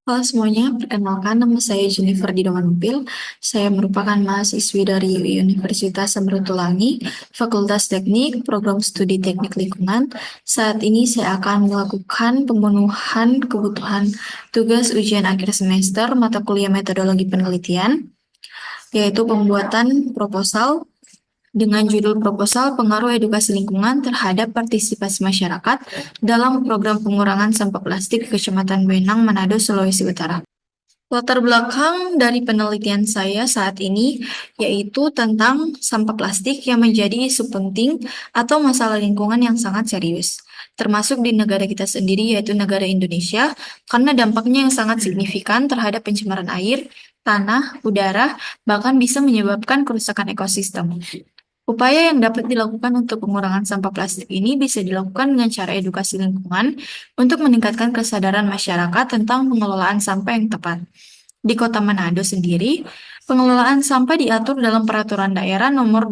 Halo semuanya, perkenalkan nama saya Jennifer Didomanupil. Saya merupakan mahasiswi dari Universitas Samratulangi, Fakultas Teknik, Program Studi Teknik Lingkungan. Saat ini saya akan melakukan pemenuhan kebutuhan tugas ujian akhir semester mata kuliah metodologi penelitian, yaitu pembuatan proposal dengan judul proposal pengaruh edukasi lingkungan terhadap partisipasi masyarakat dalam program pengurangan sampah plastik di Kecamatan Benang, Manado, Sulawesi Utara. Latar belakang dari penelitian saya saat ini yaitu tentang sampah plastik yang menjadi isu penting atau masalah lingkungan yang sangat serius, termasuk di negara kita sendiri yaitu negara Indonesia, karena dampaknya yang sangat signifikan terhadap pencemaran air, tanah, udara, bahkan bisa menyebabkan kerusakan ekosistem. Upaya yang dapat dilakukan untuk pengurangan sampah plastik ini bisa dilakukan dengan cara edukasi lingkungan untuk meningkatkan kesadaran masyarakat tentang pengelolaan sampah yang tepat. Di Kota Manado sendiri, pengelolaan sampah diatur dalam Peraturan Daerah nomor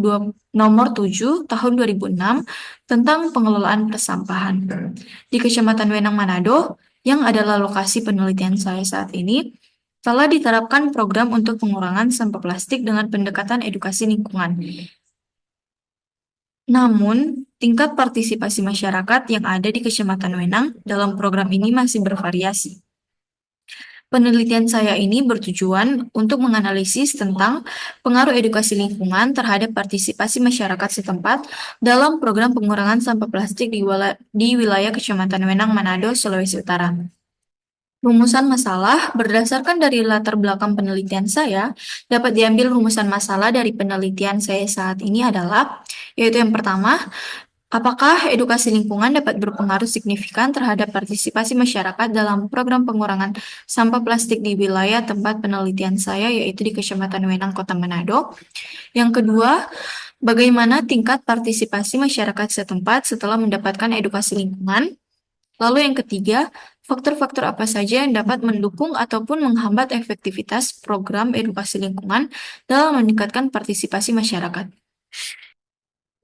7 tahun 2006 tentang pengelolaan persampahan. Di Kecamatan Wenang Manado, yang adalah lokasi penelitian saya saat ini, telah diterapkan program untuk pengurangan sampah plastik dengan pendekatan edukasi lingkungan. Namun, tingkat partisipasi masyarakat yang ada di Kecamatan Wenang dalam program ini masih bervariasi. Penelitian saya ini bertujuan untuk menganalisis tentang pengaruh edukasi lingkungan terhadap partisipasi masyarakat setempat dalam program pengurangan sampah plastik di wilayah Kecamatan Wenang, Manado, Sulawesi Utara. Rumusan masalah berdasarkan dari latar belakang penelitian saya dapat diambil rumusan masalah dari penelitian saya saat ini adalah, yaitu yang pertama, apakah edukasi lingkungan dapat berpengaruh signifikan terhadap partisipasi masyarakat dalam program pengurangan sampah plastik di wilayah tempat penelitian saya, yaitu di Kecamatan Wenang, Kota Manado? Yang kedua, bagaimana tingkat partisipasi masyarakat setempat setelah mendapatkan edukasi lingkungan? Lalu yang ketiga, faktor-faktor apa saja yang dapat mendukung ataupun menghambat efektivitas program edukasi lingkungan dalam meningkatkan partisipasi masyarakat?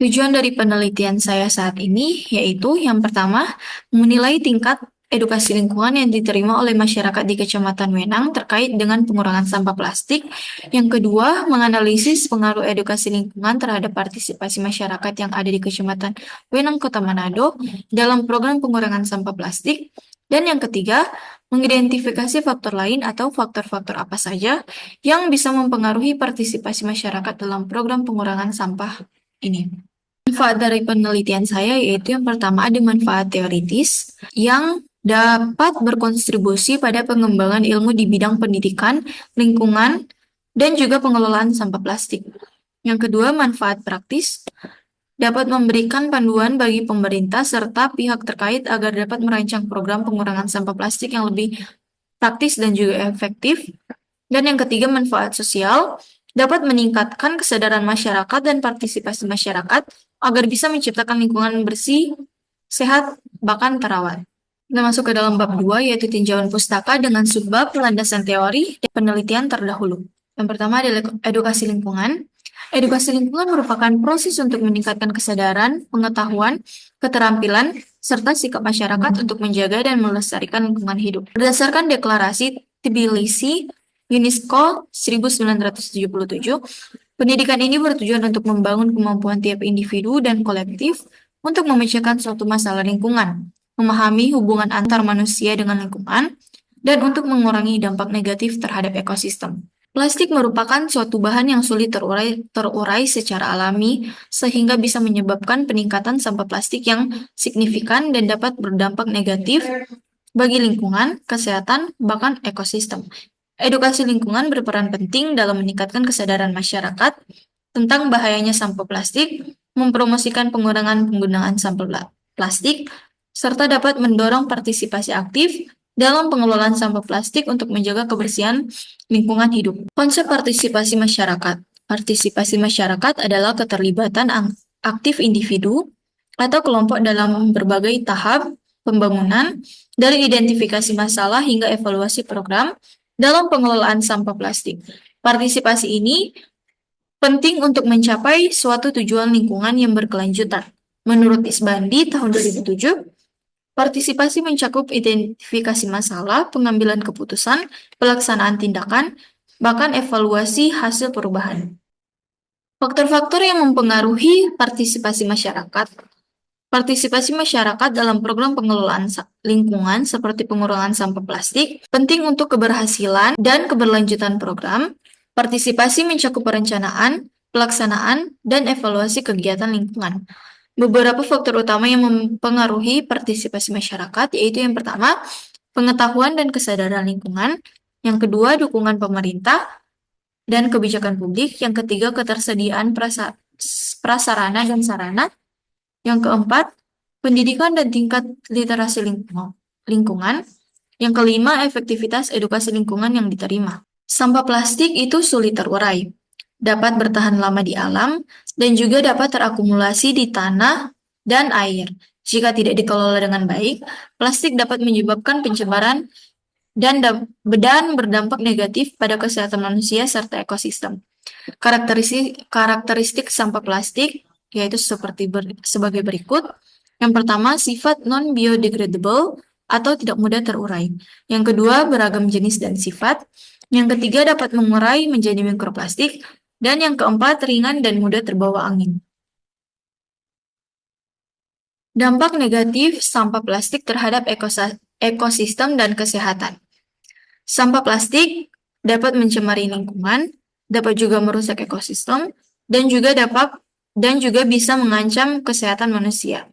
Tujuan dari penelitian saya saat ini yaitu yang pertama, menilai tingkat edukasi lingkungan yang diterima oleh masyarakat di Kecamatan Wenang terkait dengan pengurangan sampah plastik. Yang kedua, menganalisis pengaruh edukasi lingkungan terhadap partisipasi masyarakat yang ada di Kecamatan Wenang, Kota Manado dalam program pengurangan sampah plastik. Dan yang ketiga, mengidentifikasi faktor lain atau faktor-faktor apa saja yang bisa mempengaruhi partisipasi masyarakat dalam program pengurangan sampah ini. Manfaat dari penelitian saya yaitu yang pertama ada manfaat teoritis yang dapat berkontribusi pada pengembangan ilmu di bidang pendidikan, lingkungan, dan juga pengelolaan sampah plastik. Yang kedua, manfaat praktis dapat memberikan panduan bagi pemerintah serta pihak terkait agar dapat merancang program pengurangan sampah plastik yang lebih praktis dan juga efektif. Dan yang ketiga, manfaat sosial dapat meningkatkan kesadaran masyarakat dan partisipasi masyarakat agar bisa menciptakan lingkungan bersih, sehat, bahkan terawat. Kita masuk ke dalam bab 2, yaitu tinjauan pustaka dengan subbab landasan teori dan penelitian terdahulu. Yang pertama adalah edukasi lingkungan. Edukasi lingkungan merupakan proses untuk meningkatkan kesadaran, pengetahuan, keterampilan, serta sikap masyarakat untuk menjaga dan melestarikan lingkungan hidup. Berdasarkan deklarasi Tbilisi UNESCO 1977, pendidikan ini bertujuan untuk membangun kemampuan tiap individu dan kolektif untuk memecahkan suatu masalah lingkungan, memahami hubungan antar manusia dengan lingkungan, dan untuk mengurangi dampak negatif terhadap ekosistem. Plastik merupakan suatu bahan yang sulit terurai secara alami, sehingga bisa menyebabkan peningkatan sampah plastik yang signifikan dan dapat berdampak negatif bagi lingkungan, kesehatan, bahkan ekosistem. Edukasi lingkungan berperan penting dalam meningkatkan kesadaran masyarakat tentang bahayanya sampah plastik, mempromosikan pengurangan penggunaan sampah plastik, serta dapat mendorong partisipasi aktif dalam pengelolaan sampah plastik untuk menjaga kebersihan lingkungan hidup. Konsep partisipasi masyarakat. Partisipasi masyarakat adalah keterlibatan aktif individu atau kelompok dalam berbagai tahap pembangunan, dari identifikasi masalah hingga evaluasi program dalam pengelolaan sampah plastik. Partisipasi ini penting untuk mencapai suatu tujuan lingkungan yang berkelanjutan. Menurut Isbandi tahun 2007, Partisipasi mencakup identifikasi masalah, pengambilan keputusan, pelaksanaan tindakan, bahkan evaluasi hasil perubahan. Faktor-faktor yang mempengaruhi partisipasi masyarakat. Partisipasi masyarakat dalam program pengelolaan lingkungan seperti pengurangan sampah plastik penting untuk keberhasilan dan keberlanjutan program. Partisipasi mencakup perencanaan, pelaksanaan, dan evaluasi kegiatan lingkungan. Beberapa faktor utama yang mempengaruhi partisipasi masyarakat yaitu yang pertama, pengetahuan dan kesadaran lingkungan, yang kedua, dukungan pemerintah dan kebijakan publik, yang ketiga, ketersediaan prasarana dan sarana, yang keempat, pendidikan dan tingkat literasi lingkungan. Yang kelima, efektivitas edukasi lingkungan yang diterima. Sampah plastik itu sulit terurai, dapat bertahan lama di alam, dan juga dapat terakumulasi di tanah dan air. Jika tidak dikelola dengan baik, plastik dapat menyebabkan pencemaran dan berdampak negatif pada kesehatan manusia serta ekosistem. Karakteristik sampah plastik yaitu sebagai berikut. Yang pertama, sifat non-biodegradable atau tidak mudah terurai. Yang kedua, beragam jenis dan sifat. Yang ketiga, dapat mengurai menjadi mikroplastik. Dan yang keempat, ringan dan mudah terbawa angin. Dampak negatif sampah plastik terhadap ekosistem dan kesehatan. Sampah plastik dapat mencemari lingkungan, dapat juga merusak ekosistem, dan juga bisa mengancam kesehatan manusia.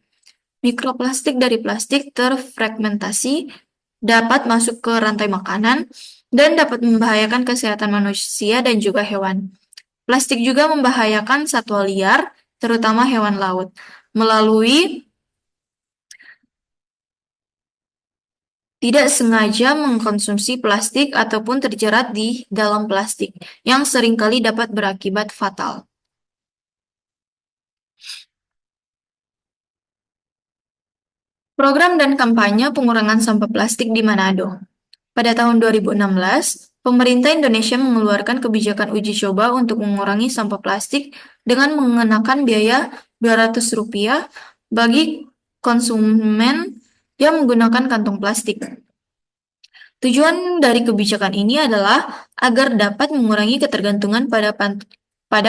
Mikroplastik dari plastik terfragmentasi dapat masuk ke rantai makanan dan dapat membahayakan kesehatan manusia dan juga hewan. Plastik juga membahayakan satwa liar, terutama hewan laut, melalui tidak sengaja mengkonsumsi plastik ataupun terjerat di dalam plastik, yang seringkali dapat berakibat fatal. Program dan kampanye pengurangan sampah plastik di Manado. Pada tahun 2016, pemerintah Indonesia mengeluarkan kebijakan uji coba untuk mengurangi sampah plastik dengan mengenakan biaya Rp200 bagi konsumen yang menggunakan kantong plastik. Tujuan dari kebijakan ini adalah agar dapat mengurangi ketergantungan pada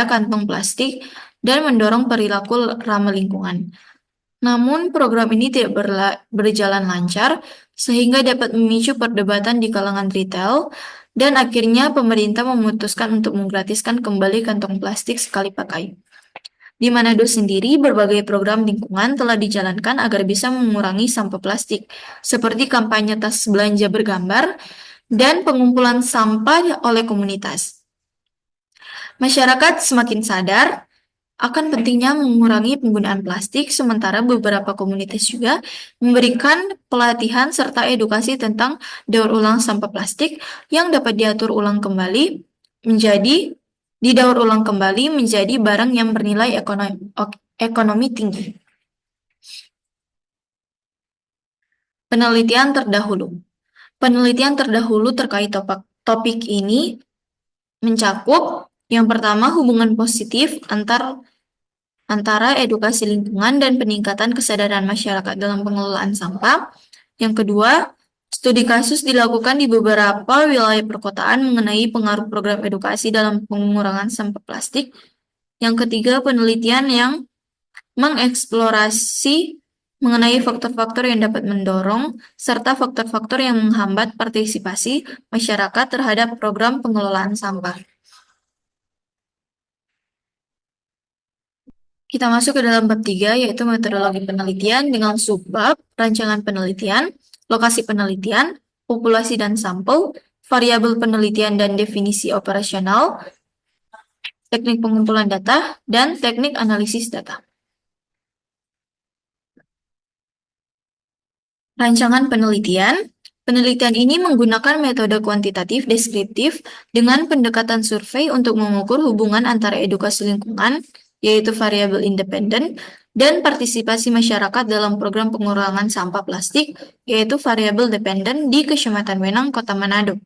kantong plastik dan mendorong perilaku ramah lingkungan. Namun, program ini tidak berjalan lancar, sehingga dapat memicu perdebatan di kalangan retail, dan akhirnya pemerintah memutuskan untuk menggratiskan kembali kantong plastik sekali pakai. Di Manado sendiri, berbagai program lingkungan telah dijalankan agar bisa mengurangi sampah plastik, seperti kampanye tas belanja bergambar dan pengumpulan sampah oleh komunitas. Masyarakat semakin sadar akan pentingnya mengurangi penggunaan plastik, sementara beberapa komunitas juga memberikan pelatihan serta edukasi tentang daur ulang sampah plastik yang dapat didaur ulang kembali menjadi barang yang bernilai ekonomi tinggi. Penelitian terdahulu. Penelitian terdahulu terkait topik ini mencakup yang pertama, hubungan positif antara edukasi lingkungan dan peningkatan kesadaran masyarakat dalam pengelolaan sampah. Yang kedua, studi kasus dilakukan di beberapa wilayah perkotaan mengenai pengaruh program edukasi dalam pengurangan sampah plastik. Yang ketiga, penelitian yang mengeksplorasi mengenai faktor-faktor yang dapat mendorong serta faktor-faktor yang menghambat partisipasi masyarakat terhadap program pengelolaan sampah. Kita masuk ke dalam bab 3, yaitu metodologi penelitian dengan subbab rancangan penelitian, lokasi penelitian, populasi dan sampel, variabel penelitian dan definisi operasional, teknik pengumpulan data, dan teknik analisis data. Rancangan penelitian. Penelitian ini menggunakan metode kuantitatif deskriptif dengan pendekatan survei untuk mengukur hubungan antara edukasi lingkungan, yaitu variabel independen, dan partisipasi masyarakat dalam program pengurangan sampah plastik, yaitu variabel dependen di Kecamatan Wenang, Kota Manado.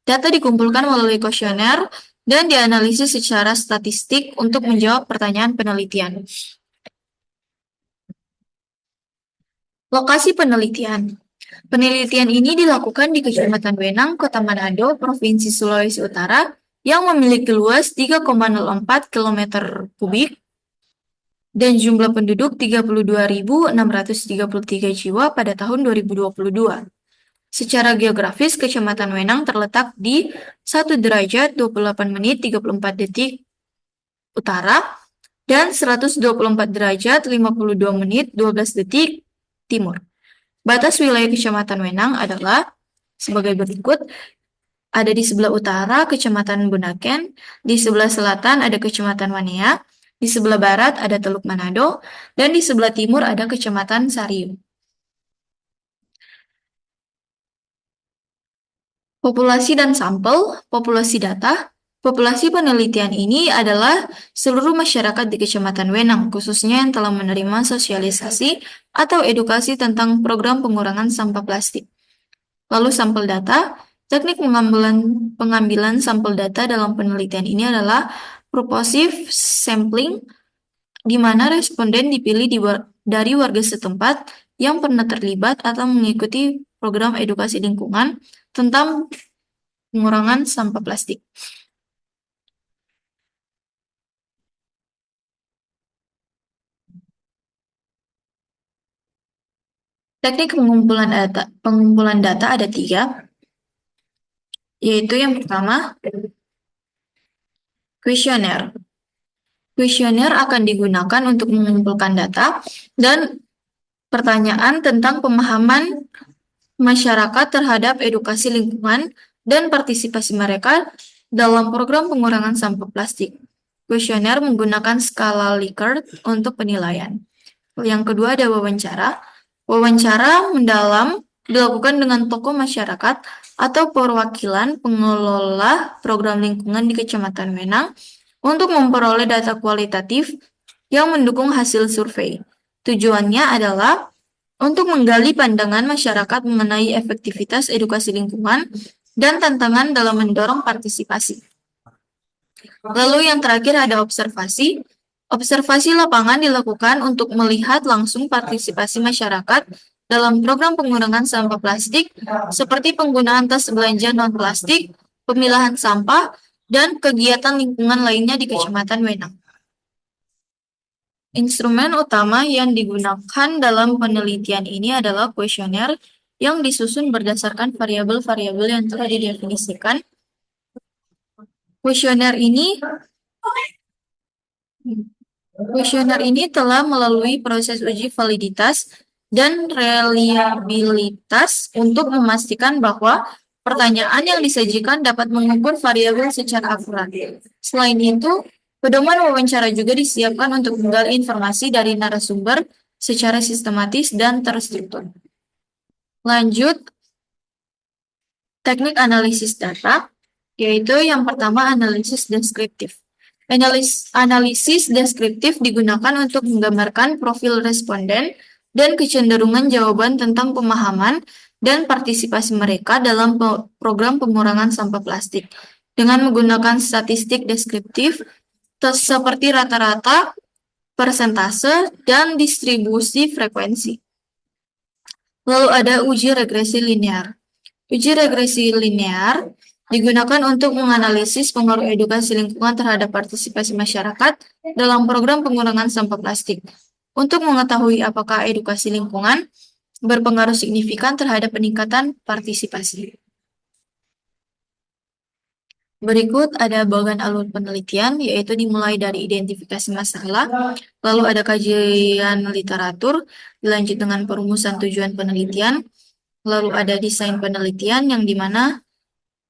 Data dikumpulkan melalui kuesioner dan dianalisis secara statistik untuk menjawab pertanyaan penelitian. Lokasi penelitian. Penelitian ini dilakukan di Kecamatan Wenang, Kota Manado, Provinsi Sulawesi Utara, yang memiliki luas 3,04 km kubik dan jumlah penduduk 32.633 jiwa pada tahun 2022. Secara geografis, Kecamatan Wenang terletak di 1 derajat 28 menit 34 detik utara dan 124 derajat 52 menit 12 detik timur. Batas wilayah Kecamatan Wenang adalah sebagai berikut. Ada di sebelah utara Kecamatan Bunaken, di sebelah selatan ada Kecamatan Wanea, di sebelah barat ada Teluk Manado, dan di sebelah timur ada Kecamatan Sariu. Populasi dan sampel, populasi data. Populasi penelitian ini adalah seluruh masyarakat di Kecamatan Wenang, khususnya yang telah menerima sosialisasi atau edukasi tentang program pengurangan sampah plastik. Lalu sampel data, teknik pengambilan sampel data dalam penelitian ini adalah purposive sampling, di mana responden dipilih dari warga setempat yang pernah terlibat atau mengikuti program edukasi lingkungan tentang pengurangan sampah plastik. Teknik pengumpulan data ada 3, yaitu yang pertama, kuesioner. Kuesioner akan digunakan untuk mengumpulkan data dan pertanyaan tentang pemahaman masyarakat terhadap edukasi lingkungan dan partisipasi mereka dalam program pengurangan sampah plastik. Kuesioner menggunakan skala Likert untuk penilaian. Yang kedua ada wawancara. Wawancara mendalam dilakukan dengan tokoh masyarakat atau perwakilan pengelola program lingkungan di Kecamatan Wenang untuk memperoleh data kualitatif yang mendukung hasil survei. Tujuannya adalah untuk menggali pandangan masyarakat mengenai efektivitas edukasi lingkungan dan tantangan dalam mendorong partisipasi. Lalu yang terakhir ada observasi. Observasi lapangan dilakukan untuk melihat langsung partisipasi masyarakat dalam program pengurangan sampah plastik, seperti penggunaan tas belanja non-plastik, pemilahan sampah, dan kegiatan lingkungan lainnya di Kecamatan Wenang. Instrumen utama yang digunakan dalam penelitian ini adalah kuesioner yang disusun berdasarkan variabel-variabel yang telah didefinisikan. Kuesioner ini telah melalui proses uji validitas dan reliabilitas untuk memastikan bahwa pertanyaan yang disajikan dapat mengukur variabel secara akurat. Selain itu, pedoman wawancara juga disiapkan untuk menggali informasi dari narasumber secara sistematis dan terstruktur. Lanjut, teknik analisis data, yaitu yang pertama analisis deskriptif. Analisis deskriptif digunakan untuk menggambarkan profil responden dan kecenderungan jawaban tentang pemahaman dan partisipasi mereka dalam program pengurangan sampah plastik dengan menggunakan statistik deskriptif seperti rata-rata, persentase, dan distribusi frekuensi. Lalu ada uji regresi linear. Uji regresi linear digunakan untuk menganalisis pengaruh edukasi lingkungan terhadap partisipasi masyarakat dalam program pengurangan sampah plastik, untuk mengetahui apakah edukasi lingkungan berpengaruh signifikan terhadap peningkatan partisipasi. Berikut ada bagan alur penelitian, yaitu dimulai dari identifikasi masalah, lalu ada kajian literatur, dilanjut dengan perumusan tujuan penelitian, lalu ada desain penelitian yang dimana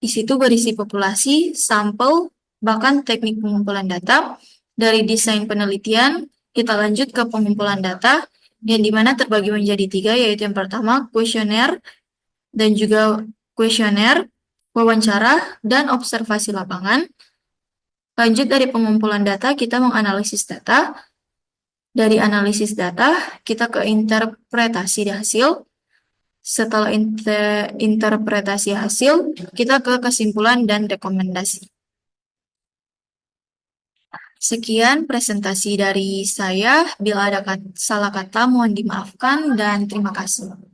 di situ berisi populasi, sampel, bahkan teknik pengumpulan data. Dari desain penelitian, kita lanjut ke pengumpulan data, yang dimana terbagi menjadi 3, yaitu yang pertama kuesioner, dan juga kuesioner, wawancara, dan observasi lapangan. Lanjut dari pengumpulan data, kita menganalisis data. Dari analisis data, kita ke interpretasi hasil. Setelah interpretasi hasil, kita ke kesimpulan dan rekomendasi. Sekian presentasi dari saya. Bila ada salah kata mohon dimaafkan dan terima kasih.